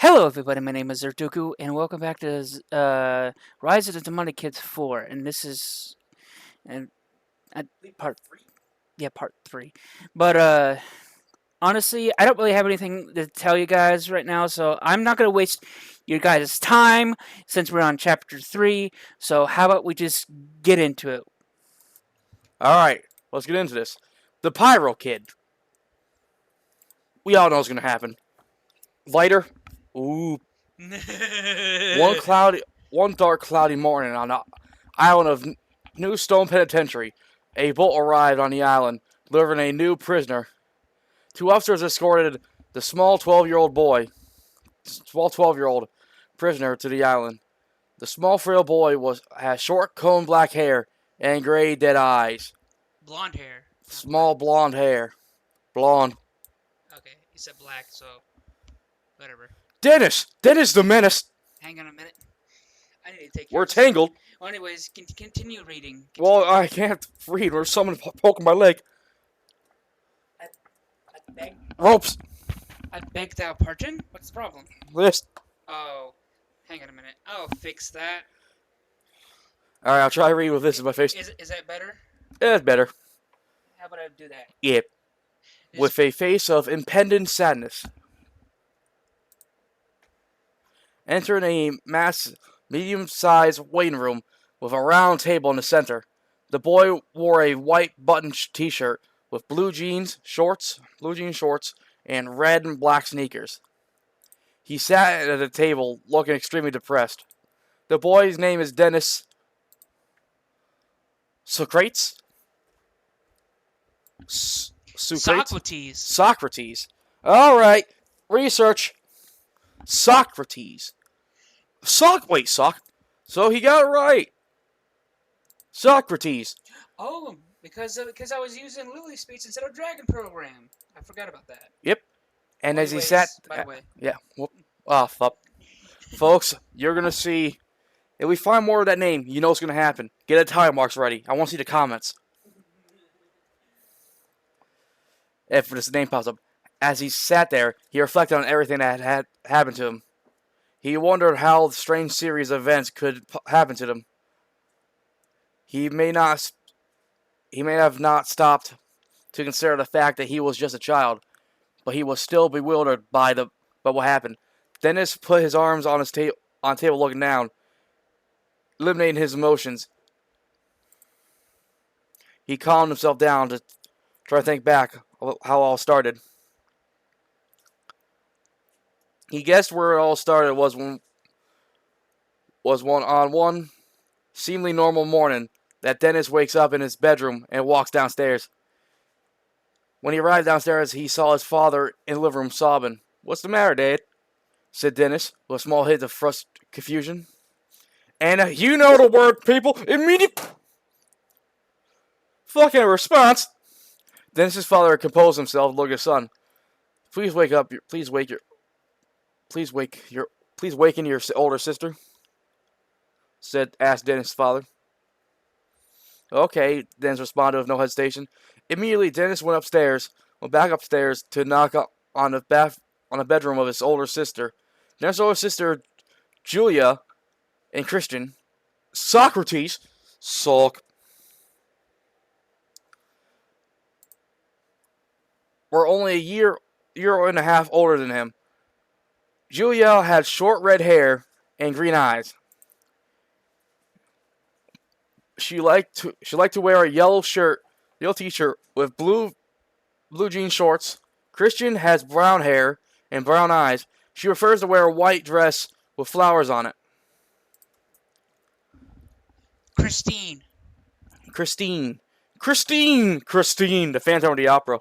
Hello, everybody. My name is Zertuku, and welcome back to Rise of the Demonic Kids 4. And this is and part part 3. But honestly, I don't really have anything to tell you guys right now, so I'm not gonna waste your guys' time since we're on chapter 3. So how about we just get into it? Alright, let's get into this. The Pyro Kid. We all know what's gonna happen. Lighter. Ooh. One cloudy, one dark, cloudy morning on the island of New Stone Penitentiary, a boat arrived on the island, delivering a new prisoner. Two officers escorted the small 12-year-old prisoner to the island. The small, frail boy had short, combed black hair and gray, dead eyes. Blonde hair. Small, blonde hair. Blonde. Okay, he said black, so whatever. Dennis! Dennis the Menace! Hang on a minute. I need to take. We're tangled. Well, anyways, continue reading. Well, I can't read. There's someone poking my leg. I beg. Ropes. I beg thou pardon? What's the problem? List. Oh, hang on a minute. I'll fix that. Alright, I'll try to read with this in my face. Is that better? Yeah, it's better. How about I do that? Yep. With a face of impending sadness. Entering a medium-sized waiting room with a round table in the center. The boy wore a white button t-shirt with blue jean shorts, and red and black sneakers. He sat at a table looking extremely depressed. The boy's name is Dennis Socrates? Socrates. Socrates. Alright. Research. Socrates. Wait, So he got it right. Socrates. Oh, because I was using Lily speech instead of Dragon Program. I forgot about that. Yep. And Anyways, as he sat... by the way. Yeah. Oh, fuck. Folks, you're going to see... If we find more of that name, you know what's going to happen. Get the time marks ready. I want to see the comments. If this name pops up. As he sat there, he reflected on everything that had happened to him. He wondered how the strange series of events could happen to them. He may have not stopped to consider the fact that he was just a child, but he was still bewildered by what happened. Dennis put his arms on the table looking down, eliminating his emotions. He calmed himself down to try to think back how it all started. He guessed where it all started was one seemingly normal morning that Dennis wakes up in his bedroom and walks downstairs. When he arrived downstairs, he saw his father in the living room sobbing. "What's the matter, Dad?" said Dennis, with a small hint of confusion. And you know the word, people. Immediate fucking response. Dennis's father composed himself and looked at his son. Please waken your older sister," asked Dennis' father. Okay, Dennis responded with no hesitation. Immediately, Dennis went back upstairs to knock on the bedroom of his older sister. Dennis' older sister, Julia, and Christian, Socrates, were only a year and a half older than him. Julia had short red hair and green eyes. She liked to wear a yellow t-shirt with blue jean shorts. Christian has brown hair and brown eyes. She prefers to wear a white dress with flowers on it. Christine, the Phantom of the Opera.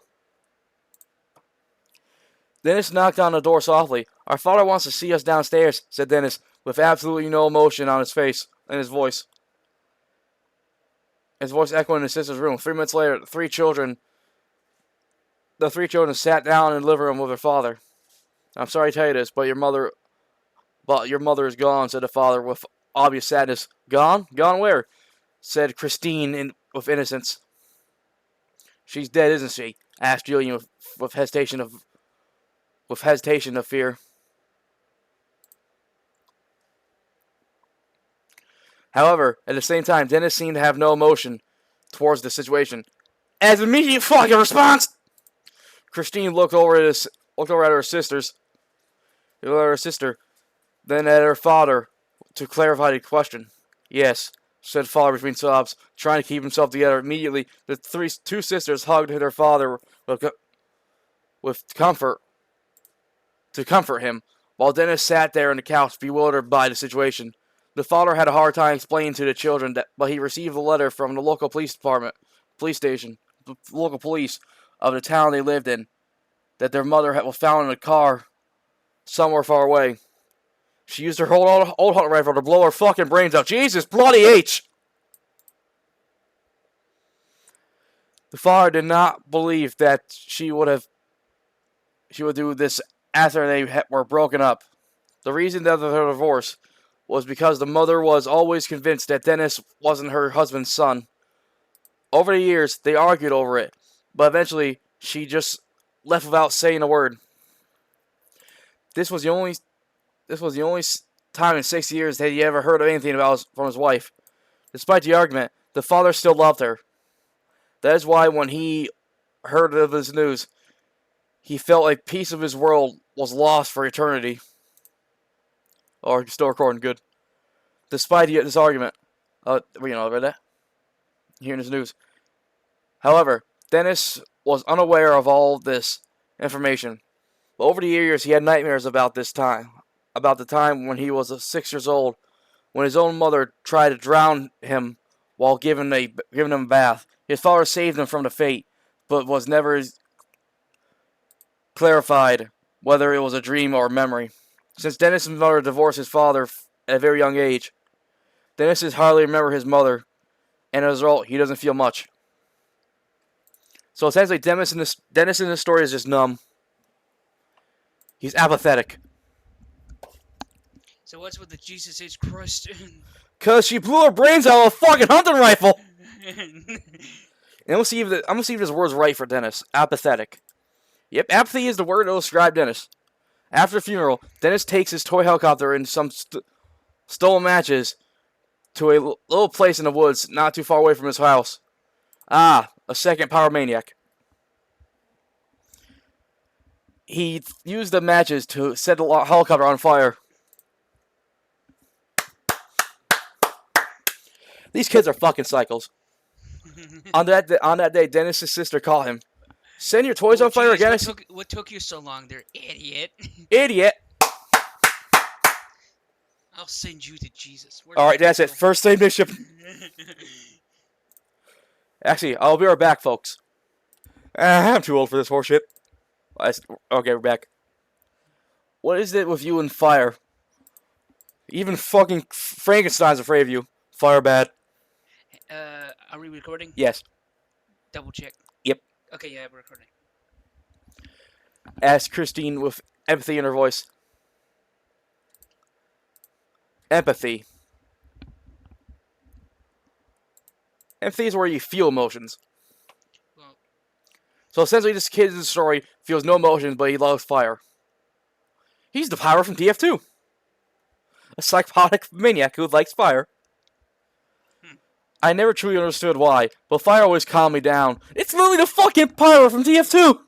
Dennis knocked on the door softly. "Our father wants to see us downstairs," said Dennis, with absolutely no emotion on his face and his voice. His voice echoing in his sister's room. 3 minutes later, the three children sat down in the living room with their father. "I'm sorry to tell you this, but your mother is gone," said the father with obvious sadness. "Gone? Gone where?" said Christine with innocence. "She's dead, isn't she?" asked Julian with hesitation of fear. However, at the same time, Dennis seemed to have no emotion towards the situation. As immediate fucking response, Christine looked over at her sisters, then at her father to clarify the question. Yes, said father between sobs, trying to keep himself together. Immediately, the two sisters hugged their father with comfort to comfort him, while Dennis sat there on the couch, bewildered by the situation. The father had a hard time explaining to the children but he received a letter from the local police station, the local police of the town they lived in, that their mother was found in a car somewhere far away. She used her old hunting rifle to blow her fucking brains out. Jesus bloody H! The father did not believe that she would do this after they were broken up. The reason of their divorce was because the mother was always convinced that Dennis wasn't her husband's son. Over the years, they argued over it, but eventually she just left without saying a word. This was the only time in 6 years that he ever heard of anything from his wife. Despite the argument, the father still loved her. That is why when he heard of this news, he felt a piece of his world was lost for eternity. Or still recording, good. Despite this argument, read that? Hearing this news. However, Dennis was unaware of all this information. But over the years, he had nightmares about the time when he was 6 years old, when his own mother tried to drown him while giving him a bath. His father saved him from the fate, but was never clarified whether it was a dream or a memory. Since Dennis' mother divorced his father at a very young age, Dennis hardly remember his mother, and as a result, he doesn't feel much. So essentially, Dennis in this story is just numb. He's apathetic. So what's with the Jesus H Christ? Cause she blew her brains out with a fucking hunting rifle. And I'm gonna see if this word's right for Dennis. Apathetic. Yep, apathy is the word that will describe Dennis. After the funeral, Dennis takes his toy helicopter and some stolen matches to a little place in the woods not too far away from his house. A second pyromaniac. He used the matches to set the helicopter on fire. These kids are fucking cycles. On that day, Dennis' sister called him. Send your toys on fire again. What took you so long there, idiot? Idiot. I'll send you to Jesus. Alright, that's it. First name Bishop. Actually, I'll be right back, folks. I'm too old for this horseshit. Okay, we're back. What is it with you and fire? Even fucking Frankenstein's afraid of you. Fire bad. Are we recording? Yes. Double check. Yep. Okay, yeah, we're recording. Asked Christine with empathy in her voice. Empathy. Empathy is where you feel emotions. Well, so essentially, this kid in the story feels no emotions, but he loves fire. He's the Pyro from TF2. A psychotic maniac who likes fire. I never truly understood why, but fire always calmed me down. It's literally the fucking Pyro from TF2!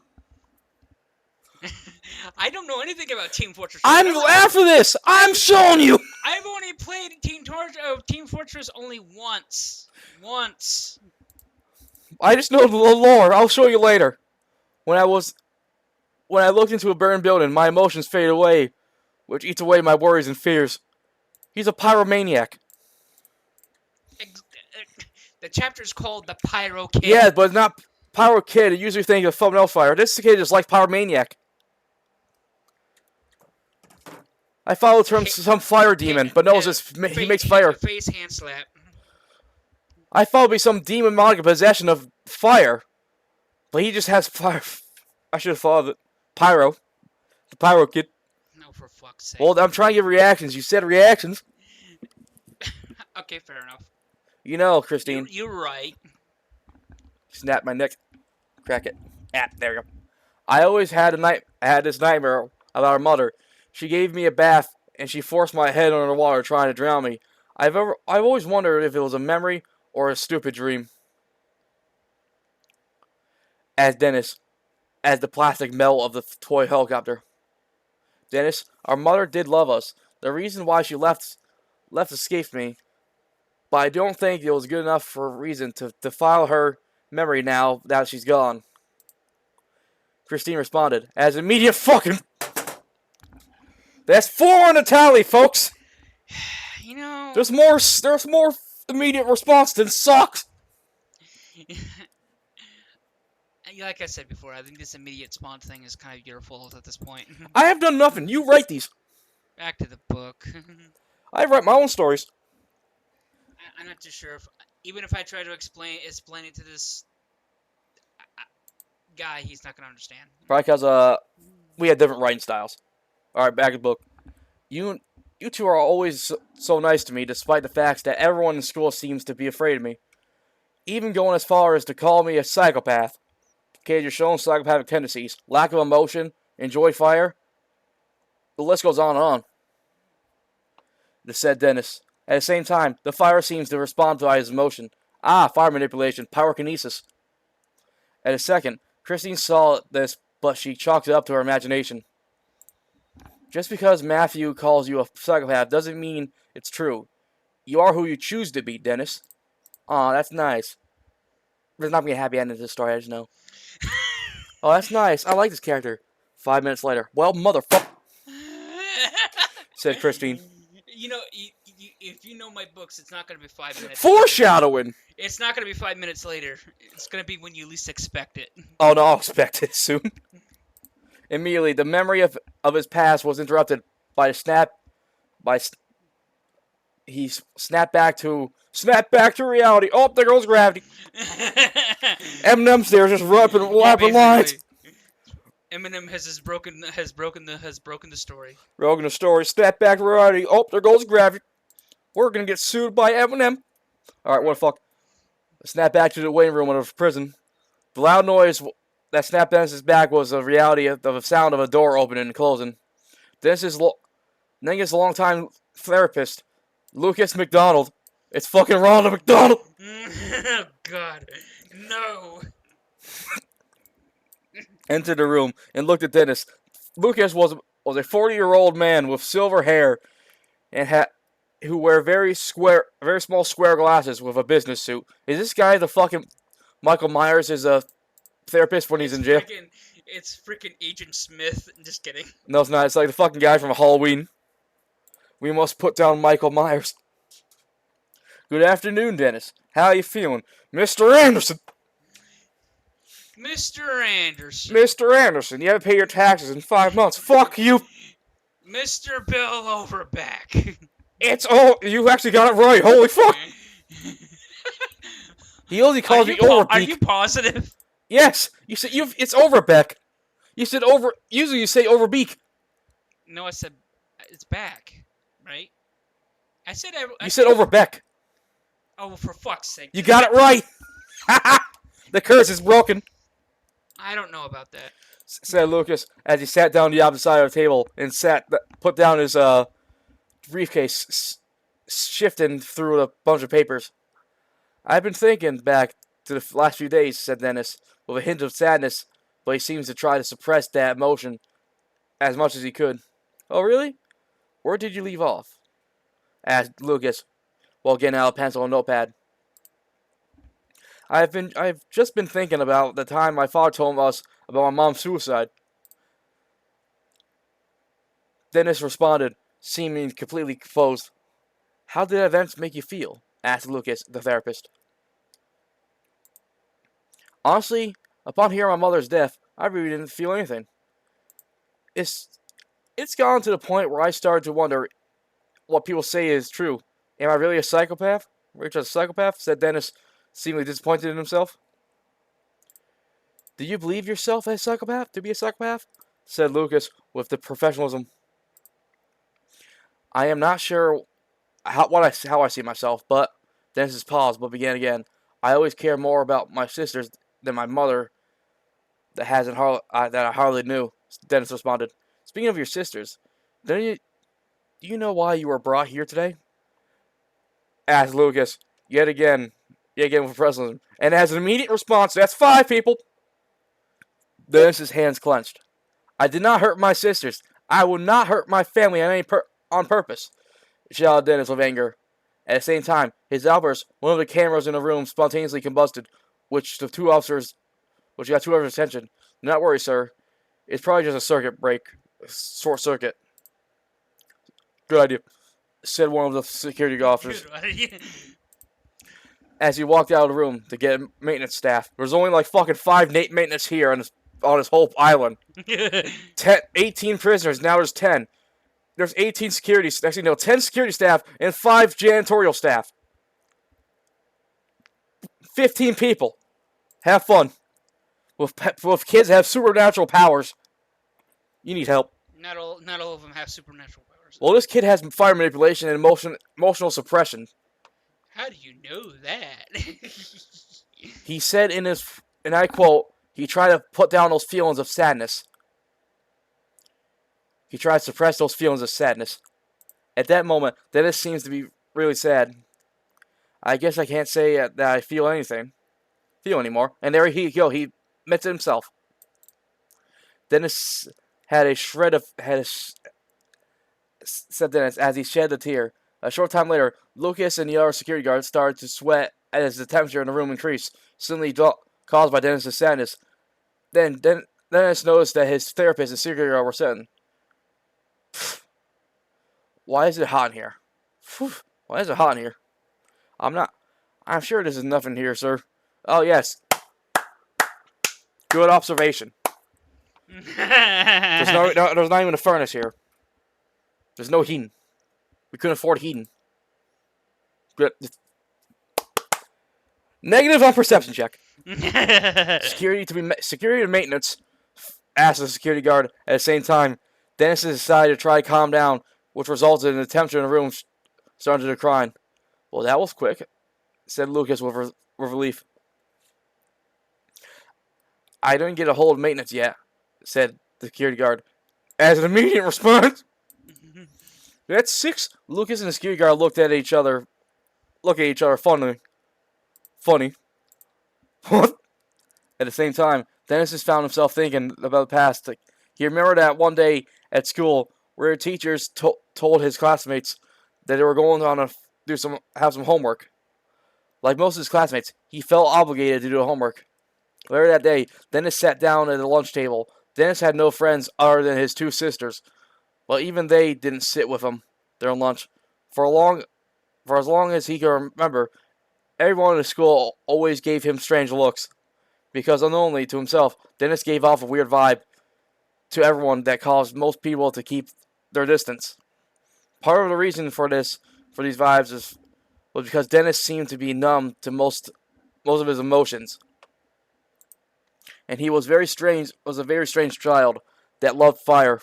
I don't know anything about Team Fortress. After this! I'm showing you! I've only played Team Fortress only once. Once. I just know the lore. I'll show you later. When I looked into a burned building, my emotions fade away, which eats away my worries and fears. He's a pyromaniac. The chapter's called The Pyro Kid. Yeah, but not Pyro Kid. I usually think of something else fire. This kid is like Pyromaniac. I followed some fire demon, but no, he makes fire. Face hand slap. I thought it'd be some demonic possession of fire, but he just has fire. I should have thought of it. Pyro. The Pyro Kid. No, for fuck's sake. Well, I'm trying to give reactions. You said reactions. Okay, fair enough. You know, Christine. You're right. Snap my neck. Crack it. There you go. I always had this nightmare about our mother. She gave me a bath, and she forced my head under the water trying to drown me. I've always wondered if it was a memory or a stupid dream. As Dennis, as the plastic metal of the toy helicopter. Dennis, our mother did love us. The reason why she left escapes me, but I don't think it was good enough for a reason to defile her memory now that she's gone. Christine responded, as immediate fucking. That's 4 on the tally, folks. You know, There's more immediate response than socks. like I said before, I think this immediate spawn thing is kind of your fault at this point. I have done nothing. You write these. Back to the book. I write my own stories. I'm not too sure even if I try to explain it to this guy, he's not gonna understand. Probably because we had different writing styles. All right, back to the book. You two are always so nice to me, despite the fact that everyone in school seems to be afraid of me. Even going as far as to call me a psychopath. Okay, you're showing psychopathic tendencies, lack of emotion, enjoy fire. The list goes on and on. Said Dennis. At the same time, the fire seems to respond to his emotion. Ah, fire manipulation, pyrokinesis. At a second, Christine saw this, but she chalked it up to her imagination. Just because Matthew calls you a psychopath doesn't mean it's true. You are who you choose to be, Dennis. Aw, that's nice. There's not going to be a happy ending to this story, I just know. Oh, that's nice. I like this character. 5 minutes later. Well, motherfucker, said Christine. You know, if you know my books, it's not going to be 5 minutes. Foreshadowing! It's not going to be 5 minutes later. It's going to be when you least expect it. Oh, no, I'll expect it soon. Immediately, the memory of his past was interrupted by he snapped back to reality. Oh, there goes gravity. Eminem's there just rapping lines. Eminem has broken the story. Broken the story. Snap back to reality. Oh, there goes gravity. We're gonna get sued by Eminem. All right, what the fuck? Snap back to the waiting room of prison. The loud noise that snapped Dennis's back was the reality of the sound of a door opening and closing. Dennis's longtime therapist, Lucas McDonald. It's fucking Ronald McDonald. Oh God, no. Entered the room and looked at Dennis. Lucas was a 40-year-old man with silver hair and who wear very small square glasses with a business suit. Is this guy the fucking Michael Myers is a therapist when he's in jail? It's freaking Agent Smith. Just kidding. No, it's not. It's like the fucking guy from Halloween. We must put down Michael Myers. Good afternoon, Dennis. How you feeling? Mr. Anderson! Mr. Anderson. Mr. Anderson, you haven't paid your taxes in 5 months. Fuck you! Mr. Bill Overback. You actually got it right. Holy fuck! He only calls me Overbeak. Are you positive? Yes! You said it's Overbeck. You said usually you say Overbeak. No, I said it's back, right? You said Overbeck. Oh, for fuck's sake. You got it right! The curse is broken. I don't know about that. Said Lucas as he sat down the opposite side of the table and put down his briefcase, shifting through a bunch of papers. I've been thinking back to the last few days, said Dennis, with a hint of sadness, but he seems to try to suppress that emotion as much as he could. Oh, really? Where did you leave off? Asked Lucas, while getting out a pencil and notepad. I've just been thinking about the time my father told us about my mom's suicide. Dennis responded, seeming completely composed. How did events make you feel? Asked Lucas, the therapist. Honestly, upon hearing my mother's death, I really didn't feel anything. It's gone to the point where I started to wonder what people say is true. Am I really a psychopath? Rich as a psychopath? Said Dennis, seemingly disappointed in himself. Do you believe yourself a psychopath? To be a psychopath? Said Lucas with the professionalism. I am not sure how I see myself, but Dennis paused, but began again. I always care more about my sisters than my mother that I hardly knew. Dennis responded. Speaking of your sisters, do you know why you were brought here today? asked Lucas, yet again with president. And as an immediate response, that's 5 people. Dennis's hands clenched. I did not hurt my sisters. I will not hurt my family on purpose, shouted Dennis with anger. At the same time, his outburst, one of the cameras in the room spontaneously combusted, which got 2 officers' attention. Do not worry, sir. It's probably just a circuit break. Short circuit. Good idea, said one of the security officers. As he walked out of the room to get maintenance staff. There's only like fucking 5 maintenance here on this whole island. 18 prisoners, now there's 10. There's 18 security, actually no, 10 security staff and 5 janitorial staff. 15 people. Have fun. With kids that have supernatural powers. You need help. Not all of them have supernatural powers. Well, this kid has fire manipulation and emotional suppression. How do you know that? He said and I quote, he tried to put down those feelings of sadness. He tried to suppress those feelings of sadness. At that moment, Dennis seems to be really sad. I guess I can't say that I feel anymore. And there he admits it himself. Dennis said Dennis as he shed a tear. A short time later, Lucas and the other security guards started to sweat as the temperature in the room increased, suddenly caused by Dennis' sadness. Then Dennis noticed that his therapist and security guard were sitting. Why is it hot in here? Why is it hot in here? I'm sure this is nothing here, sir. Oh, yes. Good observation. There's not even a furnace here. There's no heating. We couldn't afford heating. Good. Negative on perception check. Security and maintenance, asked the security guard. At the same time, Dennis decided to try to calm down, which resulted in the temperature in the room starting to decline. Well, that was quick, said Lucas with relief. I didn't get a hold of maintenance yet, said the security guard. As an immediate response, that's 6. Lucas and the security guard looked at each other funny. What? At the same time, Dennis just found himself thinking about the past. He remembered that one day at school where teachers told his classmates that they were going on to have some homework. Like most of his classmates, he felt obligated to do the homework. Later that day, Dennis sat down at the lunch table. Dennis had no friends other than his 2 sisters, but even they didn't sit with him during lunch. For as long as he could remember, everyone in the school always gave him strange looks, because unknowingly to himself, Dennis gave off a weird vibe to everyone that caused most people to keep their distance. Part of the reason for these vibes was because Dennis seemed to be numb to most of his emotions. And he was a very strange child that loved fire.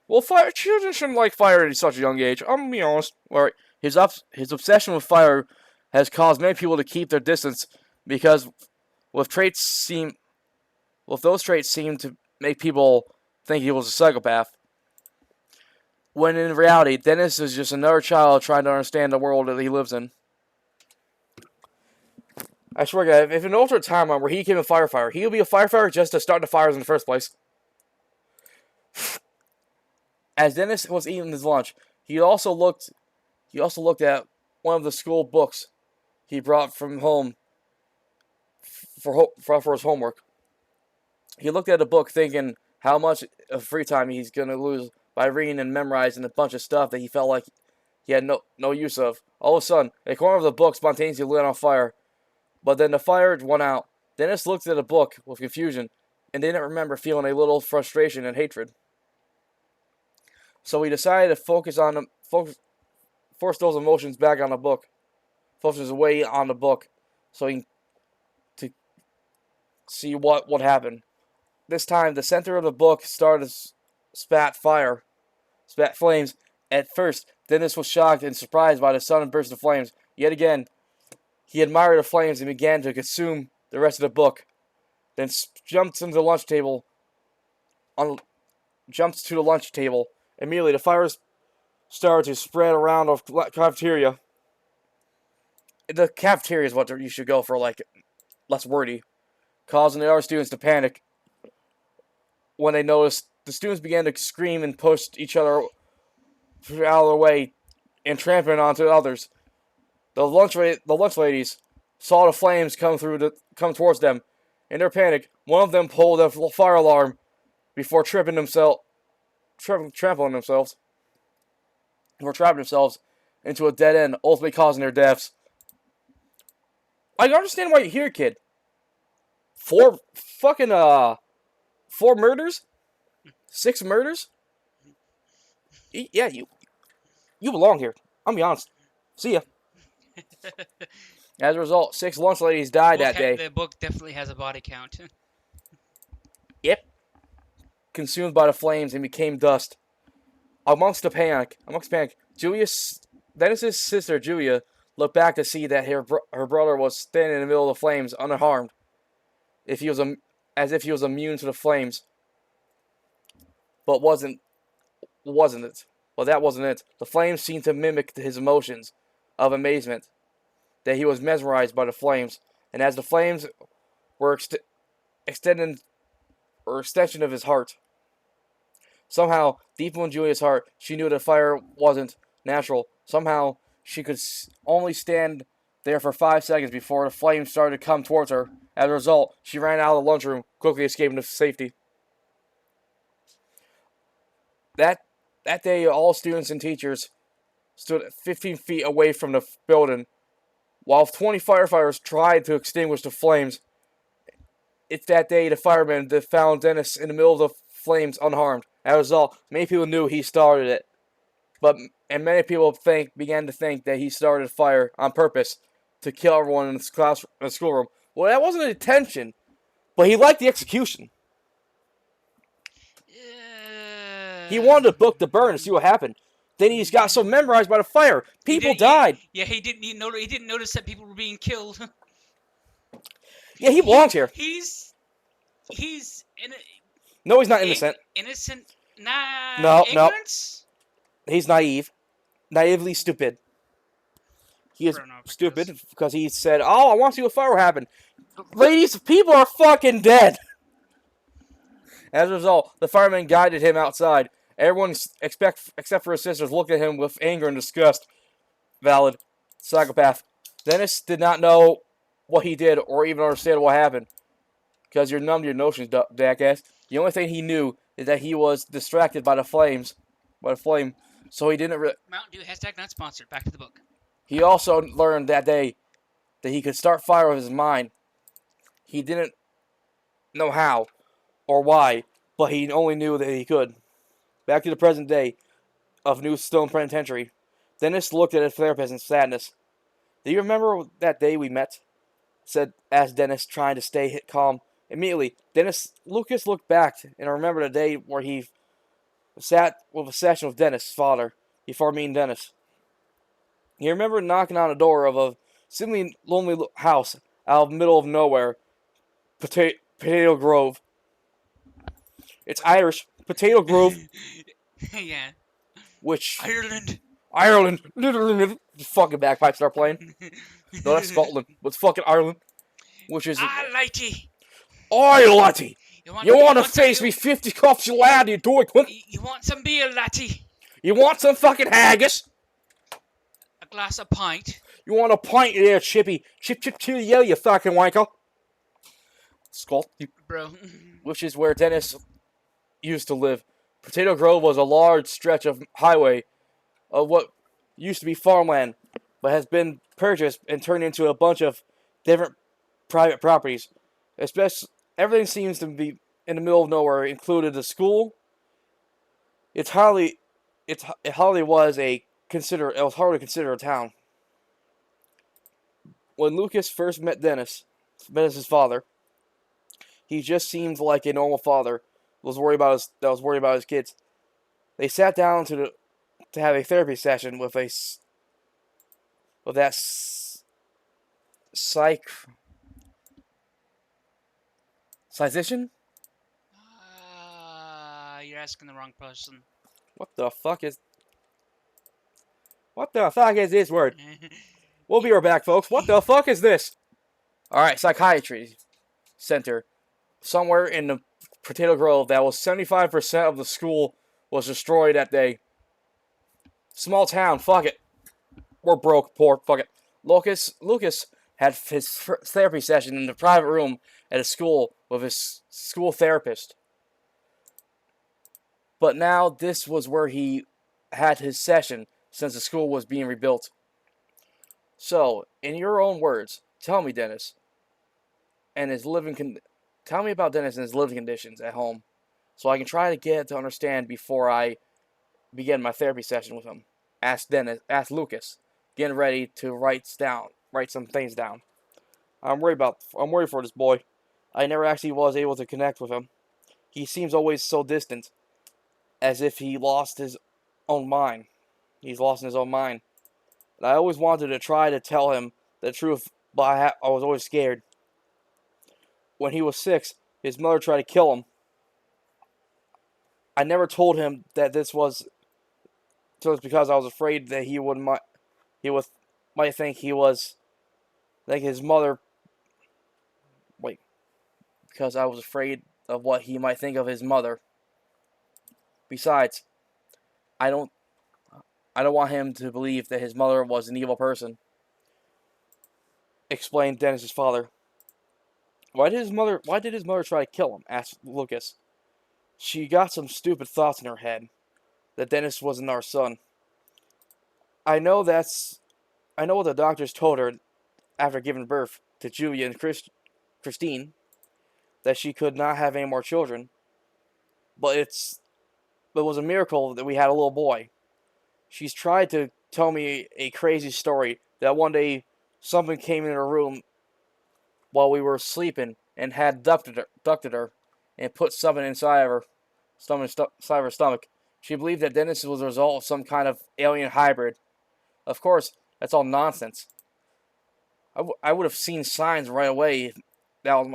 Well, children shouldn't like fire at such a young age. I'm gonna be honest. Right. His obsession with fire has caused many people to keep their distance because those traits seem to make people think he was a psychopath. When in reality, Dennis is just another child trying to understand the world that he lives in. I swear, God, if in an alternate timeline where he became a firefighter, he would be a firefighter just to start the fires in the first place. As Dennis was eating his lunch, he also looked at one of the school books he brought from home for his homework. He looked at the book thinking how much of free time he's going to lose by reading and memorizing a bunch of stuff that he felt like he had no use of. All of a sudden, a corner of the book spontaneously lit on fire. But then the fire went out. Dennis looked at the book with confusion and didn't remember feeling a little frustration and hatred. So he decided to force those emotions back on the book. Focus away on the book so he to see what would happen. This time, the center of the book started to spat flames. At first, Dennis was shocked and surprised by the sudden burst of flames. Yet again, he admired the flames and began to consume the rest of the book. Then jumped to the lunch table. Immediately, the fires started to spread around the cafeteria. the cafeteria is what you should go for, like, less wordy, causing the other students to panic when they noticed the students began to scream and push each other out of their way and trampling onto others. The lunch ladies saw the flames come towards them. In their panic, one of them pulled a fire alarm before trampling themselves into a dead end, ultimately causing their deaths. I understand why you're here, kid. Four fucking 4 murders, 6 murders. Yeah, you belong here. I'm be honest. See ya. As a result, 6 lunch ladies died that day. The book definitely has a body count. Yep. Consumed by the flames and became dust. Amongst panic, Dennis's sister Julia looked back to see that her brother was standing in the middle of the flames, unharmed, as if he was immune to the flames. But wasn't it? Well, that wasn't it. The flames seemed to mimic his emotions of amazement that he was mesmerized by the flames, and as the flames were extension of his heart. Somehow, deep in Julia's heart, she knew the fire wasn't natural. Somehow, she could only stand there for 5 seconds before the flames started to come towards her. As a result, she ran out of the lunchroom, quickly escaping to safety. That day, all students and teachers stood 15 feet away from the building, while 20 firefighters tried to extinguish the flames. It's that day the firemen that found Dennis in the middle of the flames unharmed. As a result, many people knew he started it, and many people began to think that he started a fire on purpose to kill everyone in the schoolroom. Well, that wasn't an intention, but he liked the execution. He wanted the book to burn to see what happened. Then he just got so memorized by the fire. People died. He didn't notice that people were being killed. Yeah, he belongs here. He's No, he's not innocent. Innocent? No. Ignorance? He's naive. Naively stupid. He is stupid because he said, "Oh, I want to see what fire happened." Ladies, people are fucking dead. As a result, the firemen guided him outside. Everyone, except for his sisters, looked at him with anger and disgust. Valid. Psychopath. Dennis did not know what he did or even understand what happened. Because you're numb to your notions, jackass. The only thing he knew is that he was distracted by the flame. So he didn't Mountain Dew, hashtag not sponsored. Back to the book. He also learned that day that he could start fire with his mind. He didn't know how or why, but he only knew that he could. Back to the present day of New Stone Penitentiary. Dennis looked at his therapist in sadness. "Do you remember that day we met?" asked Dennis, trying to stay calm. Immediately, Lucas looked back and remembered a day where he sat with a session with Dennis' father before meeting Dennis. He remembered knocking on the door of a seemingly lonely house out of the middle of nowhere, Potato Grove. It's Irish. Potato Grove. Yeah. Which... Ireland. The fucking bagpipes start playing. No, that's Scotland. But it's fucking Ireland. Which is... Lighty. Oi, laddie! You want to face me 50 cups, you lad, you doing? You want some beer, laddie? You want some fucking haggis? A glass of pint? You want a pint there, Chippy? Chip, yeah, you fucking wanker. Scott. Bro. Which is where Dennis used to live. Potato Grove was a large stretch of highway of what used to be farmland, but has been purchased and turned into a bunch of different private properties. Everything seems to be in the middle of nowhere, included the school. It hardly was hardly considered a town. When Lucas first met Dennis's father, he just seemed like a normal father that was worried about his kids. They sat down to have a therapy session with that physician? You're asking the wrong person. What the fuck is this word? We'll be right back, folks. What the fuck is this? Alright, psychiatry center. Somewhere in the Potato Grove that was 75% of the school was destroyed that day. Small town, fuck it. We're broke, poor, fuck it. Lucas had his therapy session in the private room at his school with his school therapist. But now this was where he had his session since the school was being rebuilt. So, in your own words, tell me, Dennis, and his tell me about Dennis and his living conditions at home, so I can try to get to understand before I begin my therapy session with him. Asked Lucas, getting ready to write some things down. I'm worried for this boy. I never actually was able to connect with him. He seems always so distant, as if he lost his own mind. He's lost in his own mind. And I always wanted to try to tell him the truth, but I was always scared. When he was 6, his mother tried to kill him. I never told him that this was just because I was afraid that he might think he was like his mother. Wait, because I was afraid of what he might think of his mother. Besides, I don't want him to believe that his mother was an evil person. Explained Dennis's father. Why did his mother try to kill him? Asked Lucas. She got some stupid thoughts in her head. That Dennis wasn't our son. I know what the doctors told her after giving birth to Julia and Christine. That she could not have any more children. But it was a miracle that we had a little boy. She's tried to tell me a crazy story that one day something came in her room while we were sleeping and had abducted her and put something inside of her stomach. She believed that Dennis was a result of some kind of alien hybrid. Of course, that's all nonsense. I would have seen signs right away that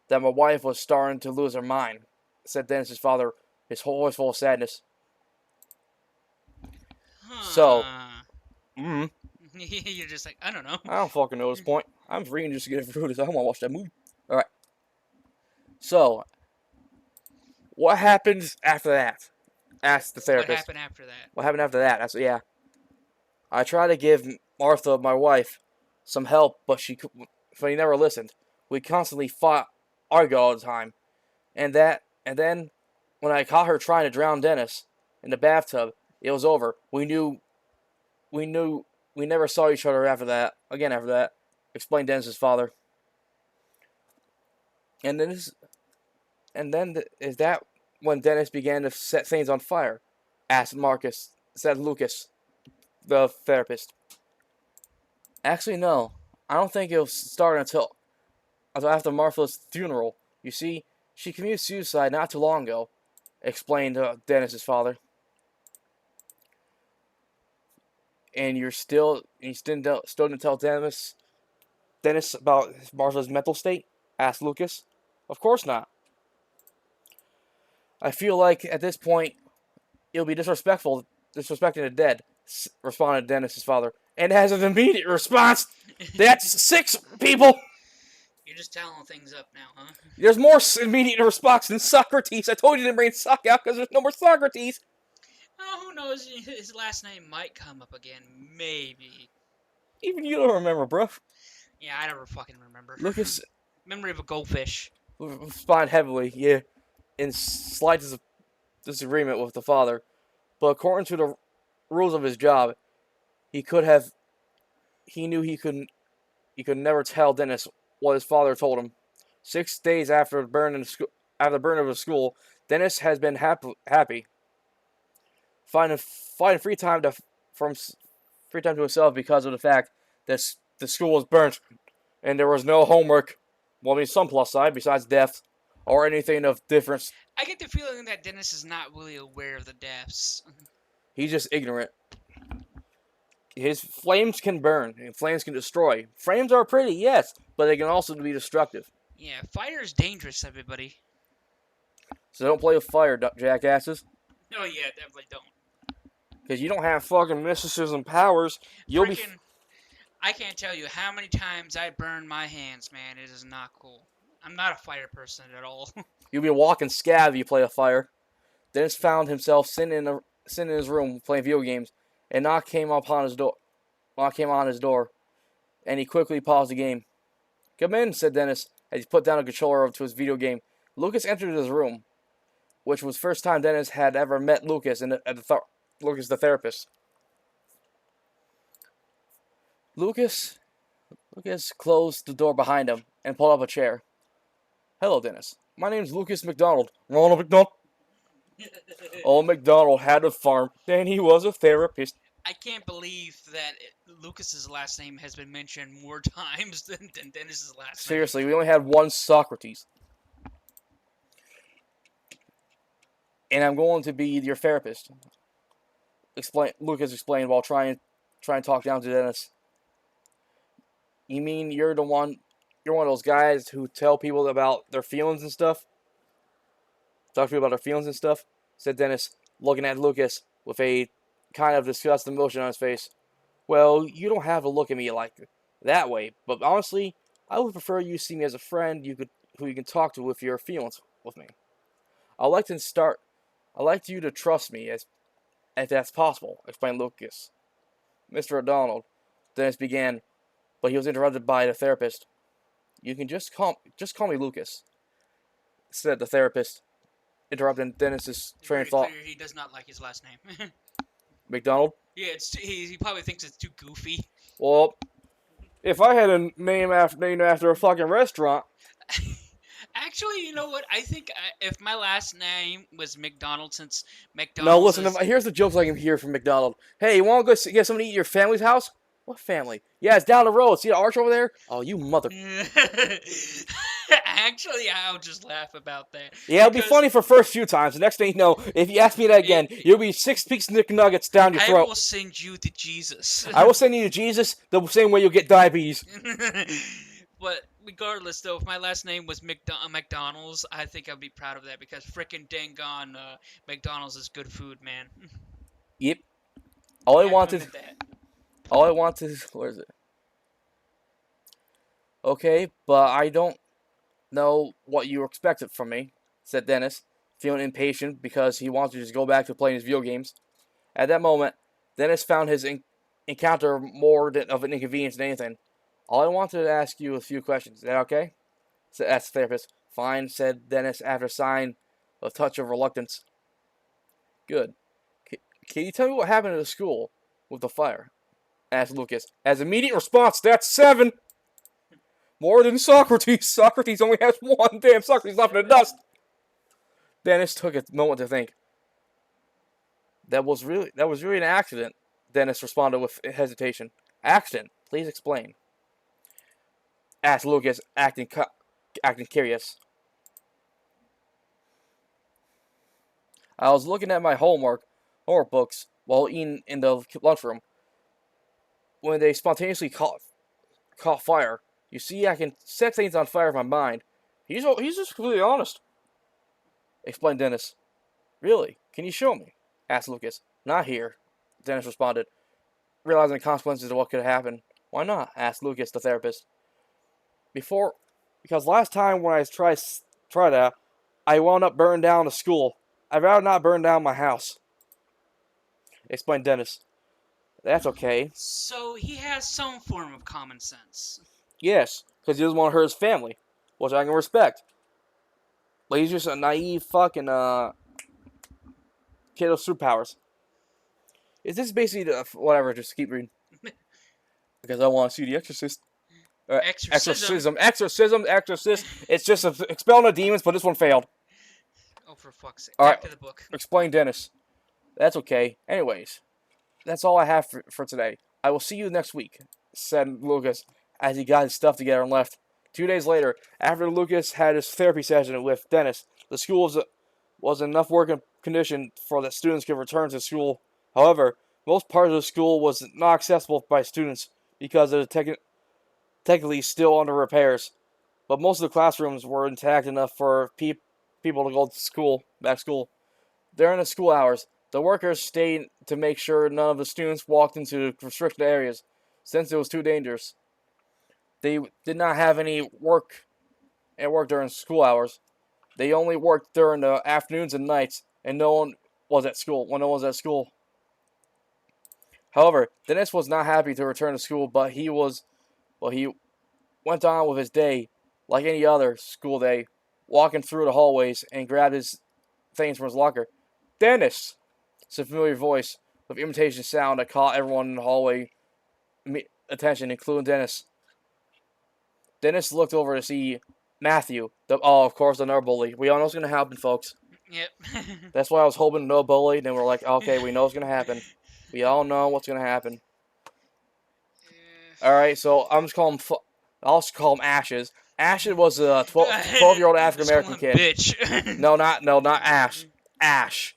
my wife was starting to lose her mind, said Dennis's father, his whole voice full of sadness. So, You're just like, I don't know. I don't fucking know this point. I'm reading just to get through this. I want to watch that movie. Alright. So, what happens after that? Asked the therapist. What happened after that? What happened after that? I tried to give Martha, my wife, some help, but she never listened. We constantly argued all the time. And then, when I caught her trying to drown Dennis in the bathtub, it was over. We never saw each other after that. Again after that, explained Dennis's father. And then is that when Dennis began to set things on fire? Said Lucas, the therapist. Actually, no. I don't think it'll start until after Martha's funeral. You see, she committed suicide not too long ago, explained Dennis's father. And you still didn't tell Dennis about Martha's mental state? Asked Lucas. Of course not. I feel like at this point it'll be disrespecting the dead, responded Dennis's father. And has an immediate response. That's 6 people. You're just tallying things up now, huh? There's more immediate response than Socrates. I told you to bring Sock out because there's no more Socrates. Oh, who knows? His last name might come up again. Maybe. Even you don't remember, bro. Yeah, I never fucking remember. Lucas. Memory of a goldfish. Respond heavily, yeah, in slight disagreement with the father. But according to the rules of his job, he knew he could never tell Dennis what his father told him. 6 days after the burn of the school, Dennis has been happy. Finding free time to himself because of the fact that the school was burnt and there was no homework. Well, I mean, some plus side besides death or anything of difference. I get the feeling that Dennis is not really aware of the deaths. He's just ignorant. His flames can burn and flames can destroy. Flames are pretty, yes, but they can also be destructive. Yeah, fire is dangerous, everybody. So don't play with fire, jackasses. Oh yeah, definitely don't. Because you don't have fucking mysticism powers. I can't tell you how many times I burned my hands, man. It is not cool. I'm not a fire person at all. You'll be walking scav if you play a fire. Dennis found himself sitting in his room playing video games, and knock came upon his door. Knock came on his door, and he quickly paused the game. "Come in," said Dennis as he put down a controller to his video game. Lucas entered his room, which was the first time Dennis had ever met Lucas Lucas the therapist. Lucas closed the door behind him and pulled up a chair. "Hello, Dennis. My name's Lucas McDonald. Ronald McDonald. Old McDonald had a farm, and he was a therapist." I can't believe that Lucas's last name has been mentioned more times than Dennis's last name. Seriously, we only had one Socrates. "And I'm going to be your therapist," Lucas explained while trying to talk down to Dennis. "You mean you're one of those guys who tell people about their feelings and stuff? Talk to people about their feelings and stuff?" said Dennis, looking at Lucas with a kind of disgusted emotion on his face. "Well, you don't have to look at me like that way, but honestly, I would prefer you see me as a friend who you can talk to with your feelings with me. I'd like you to trust me as if that's possible," explained Lucas. "Mr. O'Donnell," Dennis began, but he was interrupted by the therapist. "You can just call me Lucas," said the therapist, interrupting Dennis's train of thought. Clear he does not like his last name. "McDonald? Yeah, he probably thinks it's too goofy. Well, if I had a name after a fucking restaurant." Actually, you know what? I think if my last name was McDonald, since No, McDonald's listen, here's the jokes I can hear from McDonald. "Hey, you want to go get something to eat at your family's house?" "What family?" "Yeah, it's down the road. See the arch over there?" "Oh, you mother..." Actually, I'll just laugh about that. Yeah, it'll be funny for first few times. The next thing you know, if you ask me that again, you'll be 6 piece nuggets down your I throat. will send you to Jesus. I will send you to Jesus the same way you'll get diabetes. But regardless, though, if my last name was McDonald's, I think I'd be proud of that because frickin' dang on, McDonald's is good food, man. Yep. All I Yeah, wanted. admit that. All I wanted. Where is it? "Okay, but I don't know what you expected from me," said Dennis, feeling impatient because he wanted to just go back to playing his video games. At that moment, Dennis found his encounter more of an inconvenience than anything. "All I wanted to ask you a few questions. Is that okay?" asked the therapist. "Fine," said Dennis after sighing a touch of reluctance. "Good. Can you tell me what happened at the school with the fire?" asked Lucas. As immediate response, "That's 7. More than Socrates. Socrates only has 1. Damn, Socrates left in the dust." Dennis took a moment to think. That was really an accident," Dennis responded with hesitation. "Accident? Please explain," asked Lucas, acting curious. "I was looking at my homework books while eating in the lunchroom when they spontaneously caught fire. You see, I can set things on fire in my mind." He's just completely honest," explained Dennis. "Really? Can you show me?" asked Lucas. "Not here," Dennis responded, realizing the consequences of what could happen. "Why not?" asked Lucas, the therapist. Because last time when I tried that, I wound up burning down the school. I'd rather not burn down my house," explained Dennis. "That's okay." So he has some form of common sense. "Yes, because he doesn't want to hurt his family, which I can respect. But he's just a naive fucking kid with superpowers." Is this basically whatever? Just keep reading because I want to see The Exorcist. Exorcism. Exorcist. It's just expelling the demons, but this one failed. Oh, for fuck's sake. All Back right. to the book. Explain, Dennis. "That's okay. Anyways, that's all I have for today. I will see you next week," said Lucas as he got his stuff together and left. 2 days later, after Lucas had his therapy session with Dennis, the school was in enough working condition for that students could return to school. However, most parts of the school was not accessible by students because of the technically still under repairs. But most of the classrooms were intact enough for people to go to back to school. During the school hours, the workers stayed to make sure none of the students walked into restricted areas. since it was too dangerous. They did not have any work during school hours. They only worked during the afternoons and nights, and no one was at school when no one was at school. However, Dennis was not happy to return to school, but he went on with his day like any other school day, walking through the hallways and grabbed his things from his locker. Dennis! It's a familiar voice with imitation sound that caught everyone in the hallway attention, including Dennis. Dennis looked over to see Matthew. Of course, another bully. We all know what's going to happen, folks. Yep. That's why I was hoping no bully. Then we're like, okay, we know what's going to happen. We all know what's going to happen. All right, so I'll just call him Ashes. Ashes was a 12-year-old African American kid. Bitch. Not Ash. Ash.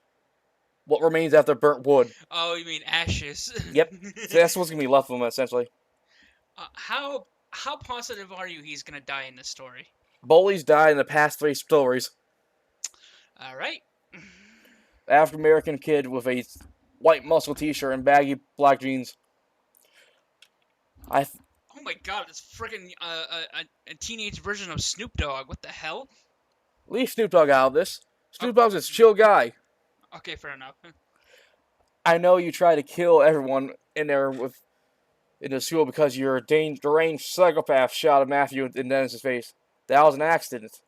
What remains after burnt wood? Oh, you mean ashes? Yep. So that's what's gonna be left of him essentially. How positive are you he's gonna die in this story? Bullies died in the past 3 stories. All right. African American kid with a white muscle T-shirt and baggy black jeans. Oh my God! It's freaking a teenage version of Snoop Dogg. What the hell? Leave Snoop Dogg out of this. Snoop Dogg's a chill guy. Okay, fair enough. I know you try to kill everyone in the school because you're a deranged psychopath, shouted Matthew in Dennis's face. That was an accident.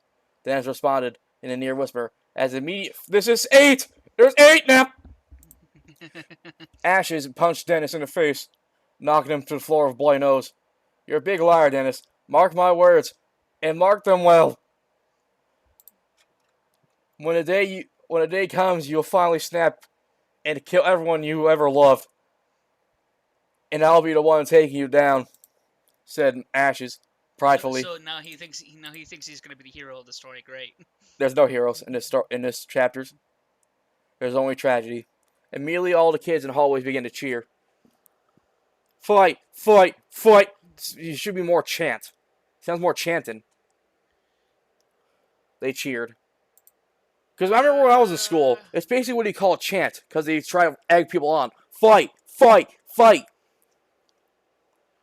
Dennis responded in a near whisper. This is 8! There's 8 now! Ashes punched Dennis in the face, knocking him to the floor with a bloody nose. You're a big liar, Dennis. Mark my words, and mark them well. When the day comes, you'll finally snap and kill everyone you ever loved. And I'll be the one taking you down, said Ashes pridefully. So now he thinks he's gonna be the hero of the story. Great. There's no heroes in this chapters. There's only tragedy. Immediately, all the kids in the hallways begin to cheer. Fight! Fight! Fight! You should be more chant. Sounds more chanting. They cheered. Because I remember when I was in school, it's basically what you call a chant, because they try to egg people on. Fight! Fight! Fight!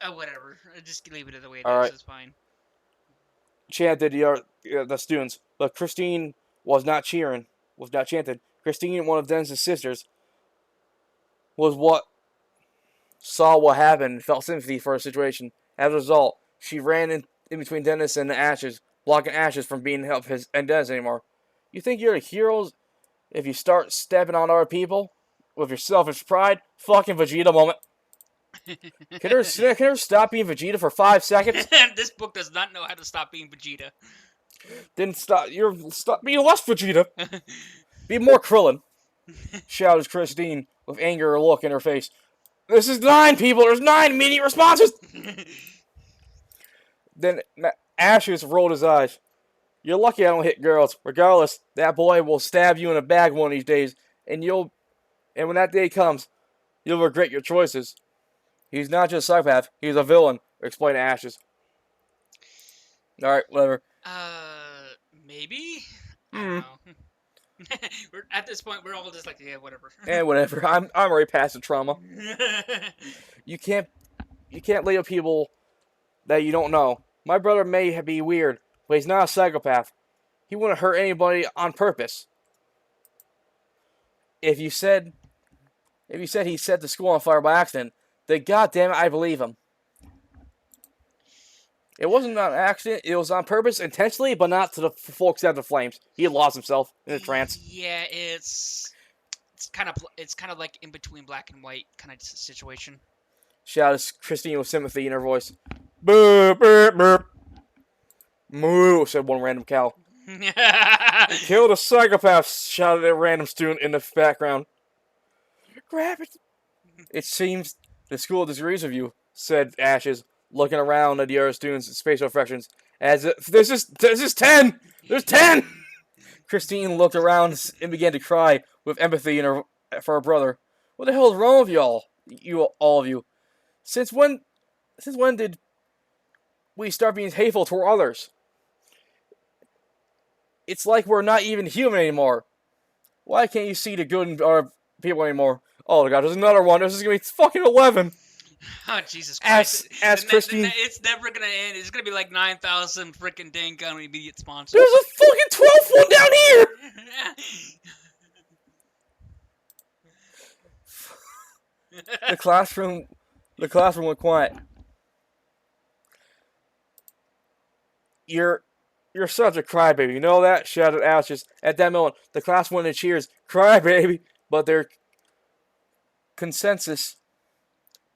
Whatever. Just leave it the way it All is. right. It's fine. Chanted the students, but Christine was not cheering, was not chanting. Christine, one of Dennis's sisters, saw what happened and felt sympathy for the situation. As a result, she ran in between Dennis and the Ashes, blocking Ashes from being help and Dennis anymore. You think you're the heroes if you start stepping on other people with your selfish pride? Fucking Vegeta moment. Can her stop being Vegeta for 5 seconds? This book does not know how to stop being Vegeta. Then stop being less Vegeta. Be more Krillin. Shouted Christine with anger look in her face. This is 9 people. There's 9 immediate responses. Then Ashes rolled his eyes. You're lucky I don't hit girls. Regardless, that boy will stab you in the back one of these days, and when that day comes, you'll regret your choices. He's not just a psychopath, he's a villain, explained Ashes. Alright, whatever. Maybe? I don't know. At this point, we're all just like, yeah, whatever. Whatever. I'm already past the trauma. You can't label people that you don't know. My brother may be weird, but he's not a psychopath. He wouldn't hurt anybody on purpose. If you said he set the school on fire by accident, then goddamn it, I believe him. It wasn't an accident. It was on purpose, intentionally, but not to the full extent of the flames. He lost himself in a trance. Yeah, it's kind of like in between black and white kind of situation. Shouted Christine with sympathy in her voice. Boo, boo, boo. Moo, said one random cow. Kill the psychopath, shouted a random student in the background. Grab it. It seems the school disagrees with you, said Ashes, looking around at the other students' facial expressions. As if this is 10! There's 10! Christine looked around and began to cry with empathy for her brother. What the hell is wrong with y'all? All of you. Since when did we start being hateful toward others? It's like we're not even human anymore. Why can't you see the good in our people anymore? Oh my god, there's another one. This is gonna be fucking 11. Oh, Jesus As Christ! Christine, It's never gonna end. It's gonna be like 9,000 freaking dang gun immediate sponsors. there's a fucking 12th one down here. The classroom went quiet. You're such a crybaby. You know that? Shouted Ashes. At that moment, the class went in cheers. Crybaby. But their consensus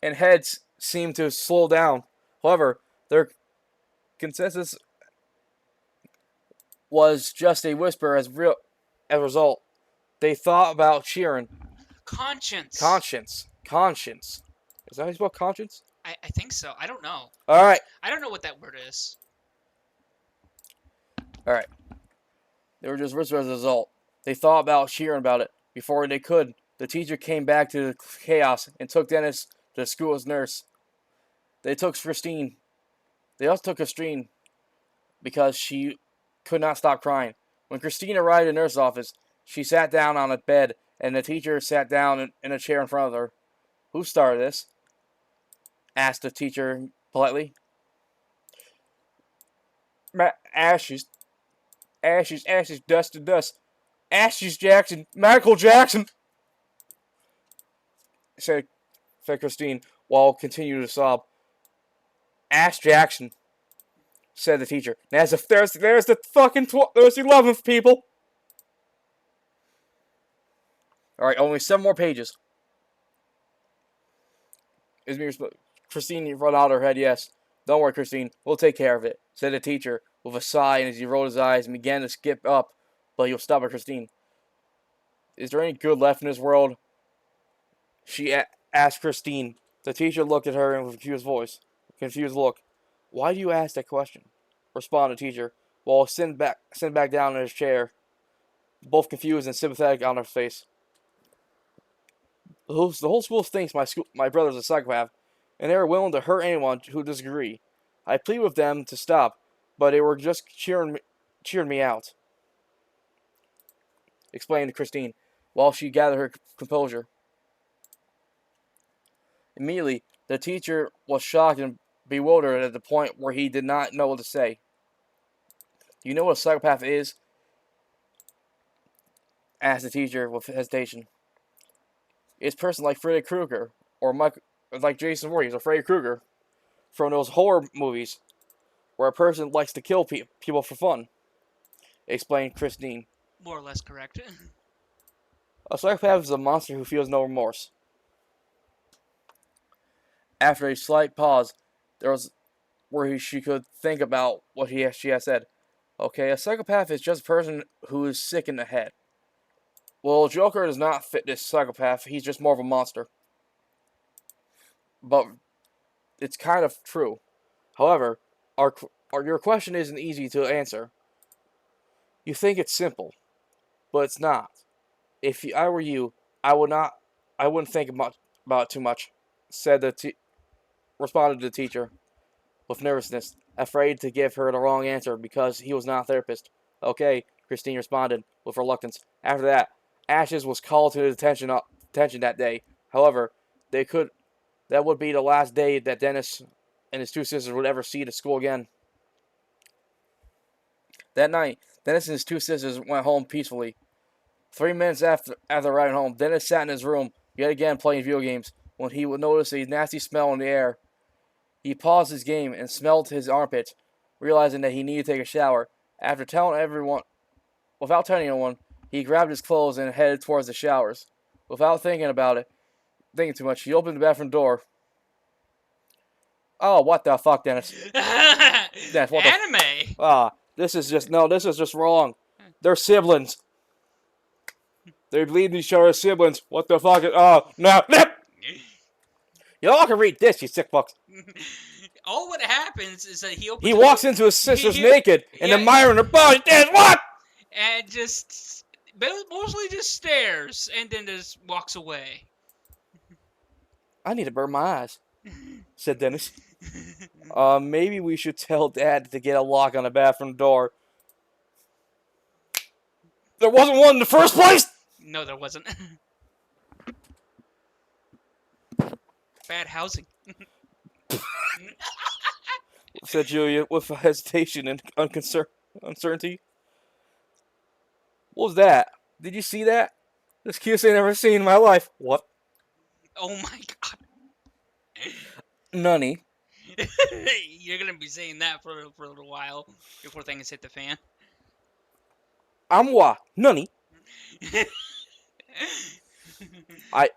and heads seemed to slow down. However, their consensus was just a whisper as a result. They thought about cheering. Conscience. Conscience. Is that how you spell conscience? I think so. I don't know. Alright. I don't know what that word is. Alright. They were just whispers as a result. They thought about cheering about it. Before they could, the teacher came back to the chaos and took Dennis to the school as nurse. They took Christine. They also took Christine because she could not stop crying. When Christine arrived at the nurse's office, she sat down on a bed, and the teacher sat down in a chair in front of her. Who started this? Asked the teacher politely. Ashes, dust to dust. Ashes Jackson, Michael Jackson, said Christine while continuing to sob. Ash Jackson, said the teacher. There's the fucking there's the 11th people. All right, only 7 more pages. Christine run out her head. Yes, don't worry, Christine. We'll take care of it," said the teacher with a sigh, and as he rolled his eyes and began to skip up, but he'll stop at Christine. "Is there any good left in this world?" she asked Christine. The teacher looked at her with a confused look. "Why do you ask that question?" responded the teacher, while sitting back down in his chair, both confused and sympathetic on her face. The whole school thinks my brother's a psychopath, and they are willing to hurt anyone who disagrees. I plead with them to stop, but they were just cheering me out," explained Christine, while she gathered her composure. Immediately, the teacher was shocked and bewildered at the point where he did not know what to say. "Do you know what a psychopath is?" asked the teacher with hesitation. "It's a person like Freddy Krueger, or like Jason Voorhees or Freddy Krueger, from those horror movies, where a person likes to kill people for fun," explained Christine. More or less correct. "A psychopath is a monster who feels no remorse." After a slight pause, there was where she could think about what she had said. "Okay, a psychopath is just a person who is sick in the head. Well, Joker does not fit this psychopath. He's just more of a monster." But it's kind of true. However, your question isn't easy to answer. You think it's simple, but it's not. If I were you, I wouldn't think about it too much," responded the teacher with nervousness, afraid to give her the wrong answer because he was not a therapist. "Okay," Christine responded with reluctance. After that, Ashes was called to attention that day. However, that would be the last day that Dennis and his 2 sisters would ever see the school again. That night, Dennis and his 2 sisters went home peacefully. 3 minutes after arriving home, Dennis sat in his room, yet again playing video games, when he would notice a nasty smell in the air. He paused his game and smelled his armpits, realizing that he needed to take a shower. Without telling anyone, he grabbed his clothes and headed towards the showers. Without thinking too much, he opened the bathroom door. "Oh, what the fuck, Dennis?" Dennis, what Anime. This is just wrong. They're siblings. They believe each other as siblings. What the fuck? Oh, no. You all can read this, you sick fucks. All what happens is that he walks into his sister's naked and admiring her body. Dennis, what? And just mostly just stares and then just walks away. "I need to burn my eyes," said Dennis. Maybe we should tell Dad to get a lock on the bathroom door." "There wasn't one in the first place?" No, there wasn't. Bad housing. Said Julia with hesitation and uncertainty. What was that? Did you see that? This cutest thing I've ever seen in my life. What? Oh my god. Nunny. You're gonna be saying that for a little while before things hit the fan. Amwa. Nunny.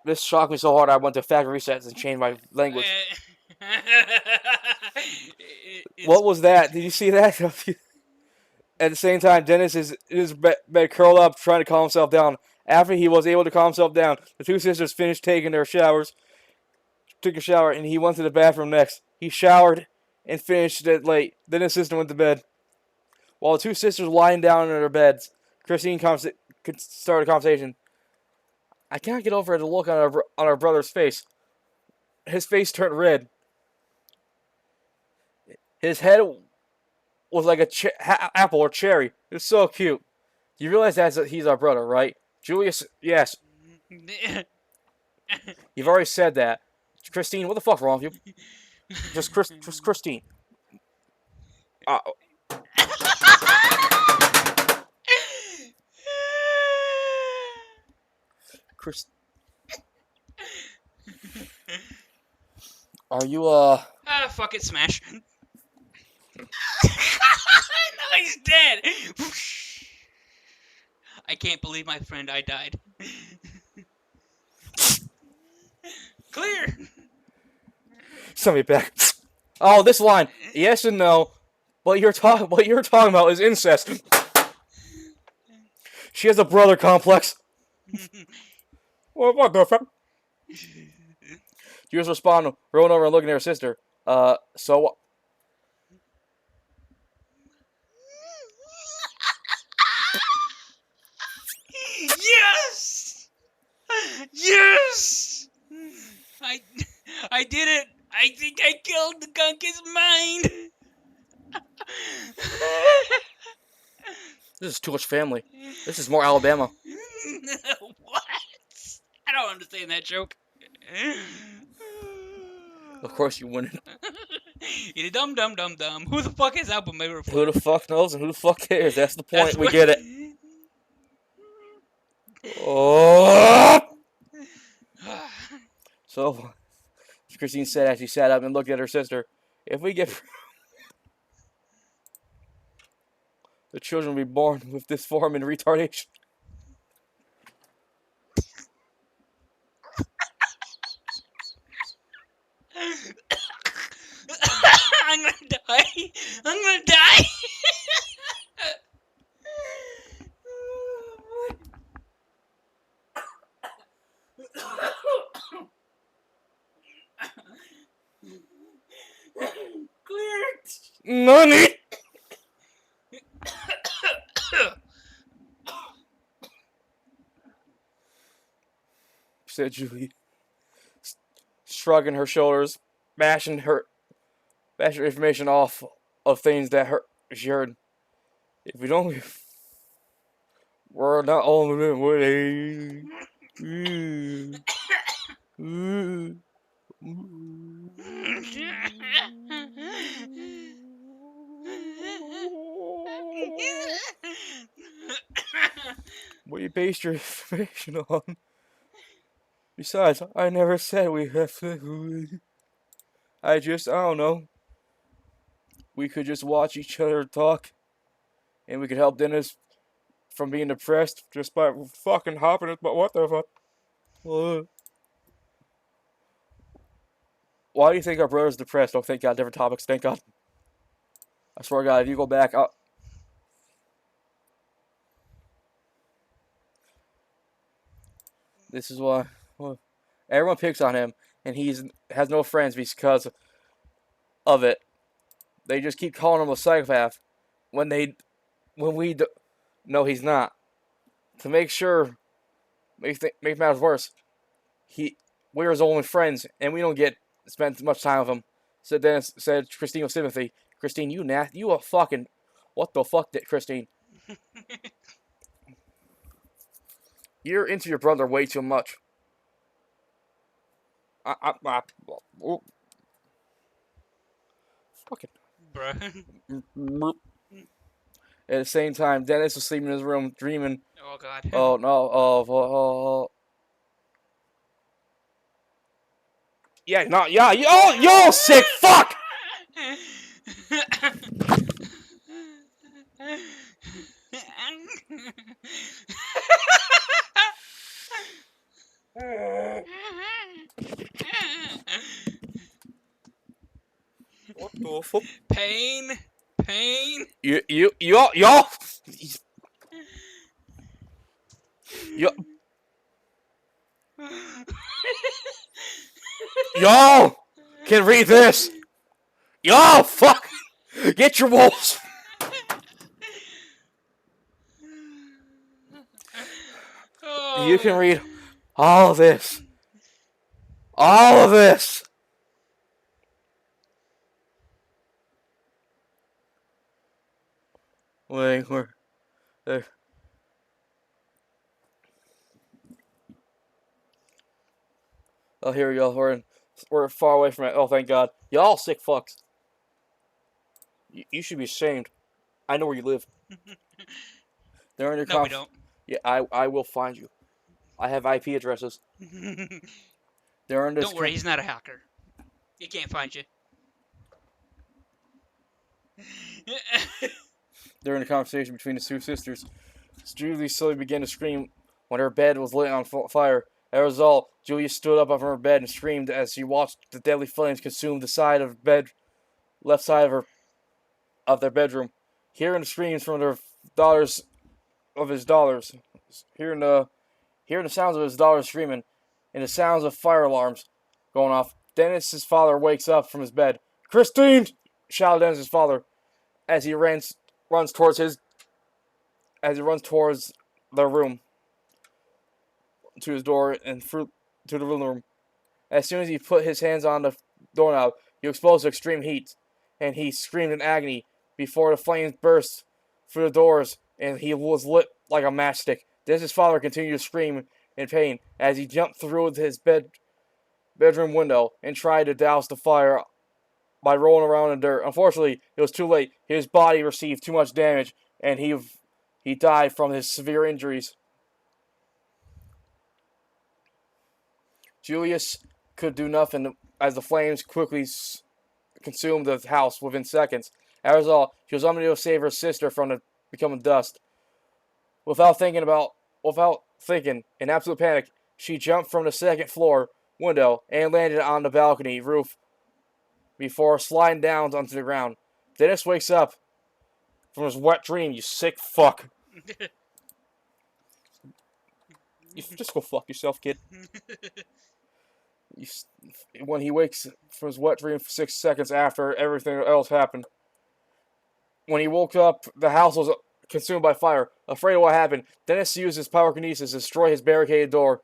This shocked me so hard I went to factory resets and changed my language. What was that? Did you see that? At the same time, Dennis is in his bed curled up, trying to calm himself down. After he was able to calm himself down, the two sisters finished taking their showers, took a shower, and he went to the bathroom next. He showered and finished it late. Then his sister went to bed. While the two sisters were lying down in their beds, Christine started a conversation. I can't get over the look on our brother's face. His face turned red. His head was like a apple or cherry. It was so cute. You realize he's our brother, right? Julius, yes. You've already said that. Christine, what the fuck's wrong with you? Just Christine. Chris. Are you, fuck it, smash. No, he's dead. I can't believe my friend I died. Clear. Send me back. Oh, this line. Yes and no. What you're talking about is incest. She has a brother complex. What the fuck? She was responding, rolling over and looking at her sister. So what? Yes! Yes! I did it! I think I killed the Gunka's mind! This is too much family. This is more Alabama. What? I don't understand that joke. Of course you wouldn't. You dumb dumb dumb dumb. Who the fuck is Album Maker for? Who the fuck knows and who the fuck cares? That's the point. We get it. Oh! So, Christine said as she sat up and looked at her sister, if we get... the children will be born with this form and retardation. I'm gonna die. I'm gonna die. Clear. Nani? Said Julie, shrugging her shoulders, bashing her information off of things that she heard. If we don't, we're not all in way. What do you base your information on? Besides, I never said we have to. I don't know. We could just watch each other talk, and we could help Dennis from being depressed just by fucking hopping it. But what the fuck? Why do you think our brother's depressed? Oh, thank God, different topics. Thank God. I swear to God, if you go back, this is why everyone picks on him, and has no friends because of it. They just keep calling him a psychopath when we know he's not. To make matters worse, we're his only friends, and we don't get spend much time with him. Said Christine with sympathy. Christine, you a fucking what the fuck, Christine? You're into your brother way too much. Oh, fucking. Bruh. At the same time, Dennis was sleeping in his room, dreaming. Oh god. Oh no! Yeah, no, yeah, yo, sick fuck! What the fuck? Pain. Pain. Yo, yo, can read this. Yo, fuck! Get your wolves! You can read all of this. All of this! Wait, we're there. Oh, here we go. We're far away from it. Oh, thank God. Y'all sick fucks. You should be ashamed. I know where you live. They're in your No, we don't. Yeah, I will find you. I have IP addresses. They're in this. Don't worry, he's not a hacker. He can't find you. During a conversation between the two sisters, Julie slowly began to scream when her bed was lit on fire. As a result, Julia stood up from her bed and screamed as she watched the deadly flames consume the side of left side of their bedroom. Hearing the screams from their daughters, hearing the sounds of his daughters screaming, and the sounds of fire alarms going off, Dennis's father wakes up from his bed. "Christine!" shouted Dennis's father as he runs towards their room, to his door and to the living room. As soon as he put his hands on the doorknob, he was exposed to extreme heat, and he screamed in agony before the flames burst through the doors, and he was lit like a matchstick. Dennis's father continued to scream in pain as he jumped through his bedroom window and tried to douse the fire by rolling around in dirt. Unfortunately, it was too late. His body received too much damage, and he died from his severe injuries. Julius could do nothing as the flames quickly consumed the house within seconds. As a result, she was unable to save her sister from becoming dust. Without thinking, in absolute panic, she jumped from the second floor window and landed on the balcony roof before sliding down onto the ground. Dennis wakes up from his wet dream. You sick fuck. You just go fuck yourself, kid. When he wakes from his wet dream 6 seconds after everything else happened. When he woke up, the house was consumed by fire. Afraid of what happened, Dennis used his pyrokinesis to destroy his barricaded door,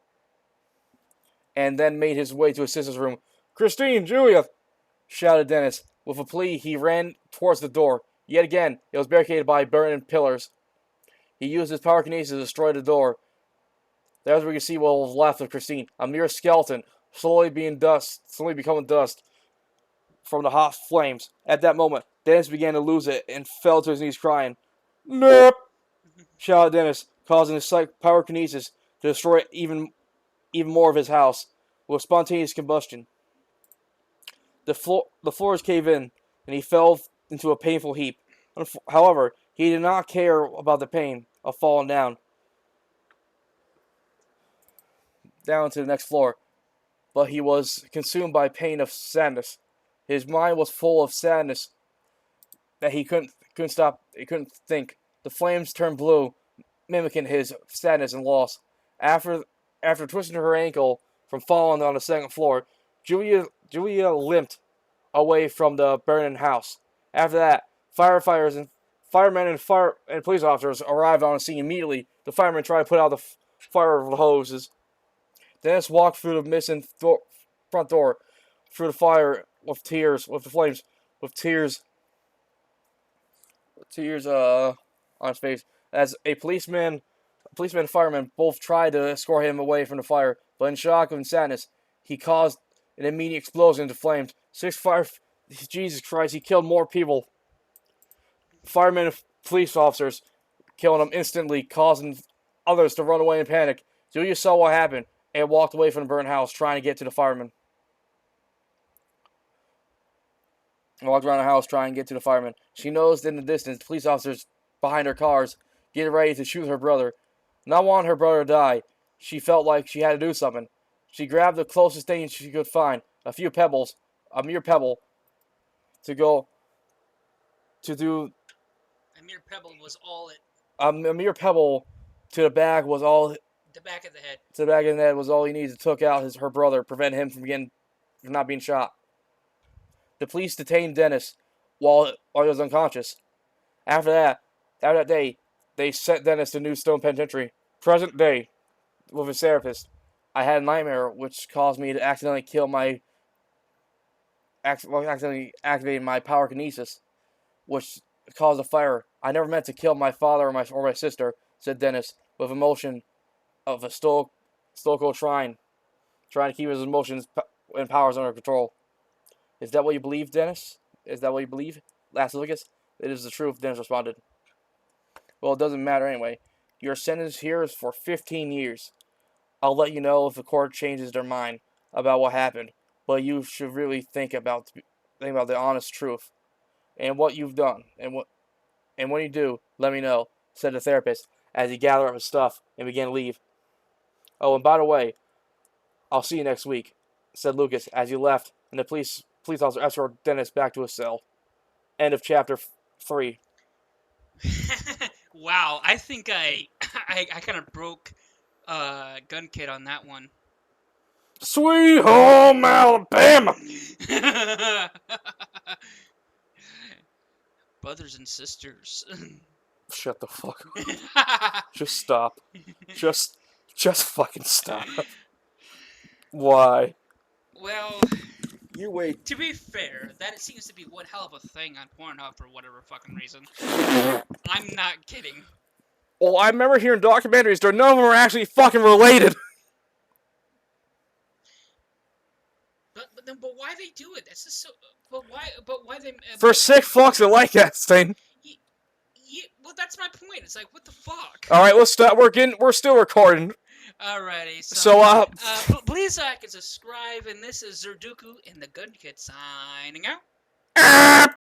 and then made his way to his sister's room. "Christine, Julia!" shouted Dennis. With a plea, he ran towards the door. Yet again, it was barricaded by burning pillars. He used his pyrokinesis to destroy the door. There's where you can see what was left of Christine, a mere skeleton, slowly becoming dust from the hot flames. At that moment, Dennis began to lose it and fell to his knees crying. "Nope!" shouted Dennis, causing his pyrokinesis to destroy even more of his house with spontaneous combustion. The floors caved in, and he fell into a painful heap. However, he did not care about the pain of falling down to the next floor, but he was consumed by pain of sadness. His mind was full of sadness that he couldn't stop. He couldn't think. The flames turned blue, mimicking his sadness and loss. After twisting her ankle from falling on the second floor, Julia limped away from the burning house. After that, firemen and police officers arrived on the scene immediately. The firemen tried to put out the fire with the hoses. Dennis walked through the missing front door, through the fire with tears on his face. As a policeman and fireman both tried to escort him away from the fire, but in shock and sadness, he caused An immediate explosion into flames. Jesus Christ, he killed more people. Firemen and police officers killing him instantly, causing others to run away in panic. Julia saw what happened and walked away from the burned house, trying to get to the firemen. Walked around the house trying to get to the firemen. She noticed in the distance police officers behind her cars getting ready to shoot her brother. Not wanting her brother to die, she felt like she had to do something. She grabbed the closest thing she could find, a mere pebble, to go to do. A mere pebble was all it. A mere pebble to the back was all. The back of the head. To the back of the head was all he needed to took out her brother, prevent him from not being shot. The police detained Dennis while he was unconscious. After that day, they sent Dennis to New Stone Penitentiary. Present day, with his therapist, I had a nightmare which caused me to accidentally activate my pyrokinesis, which caused a fire. I never meant to kill my father or my sister, said Dennis, with emotion of a stoical trying to keep his emotions and powers under control. Is that what you believe, Dennis? Is that what you believe? Asked Lucas. It is the truth, Dennis responded. Well, it doesn't matter anyway. Your sentence here is for 15 years. I'll let you know if the court changes their mind about what happened, but you should really think about the honest truth and what you've done. And when you do, let me know, said the therapist as he gathered up his stuff and began to leave. Oh, and by the way, I'll see you next week, said Lucas as he left, and the police officer escorted Dennis back to his cell. End of chapter 3. Wow, I think I kind of broke Gun Kid on that one. Sweet home Alabama! Brothers and sisters. Shut the fuck up. Just stop. Just fucking stop. Why? Well, You wait. to be fair, that seems to be one hell of a thing on Pornhub for whatever fucking reason. I'm not kidding. Well, I remember hearing documentaries where none of them were actually fucking related. But why they do it? That's just so. But why they? For sick fucks that like that thing. Well, that's my point. It's like, what the fuck? All right, let's stop. We're still recording. Alrighty. So please like and subscribe. And this is Zerduku and the Gun Kid signing out.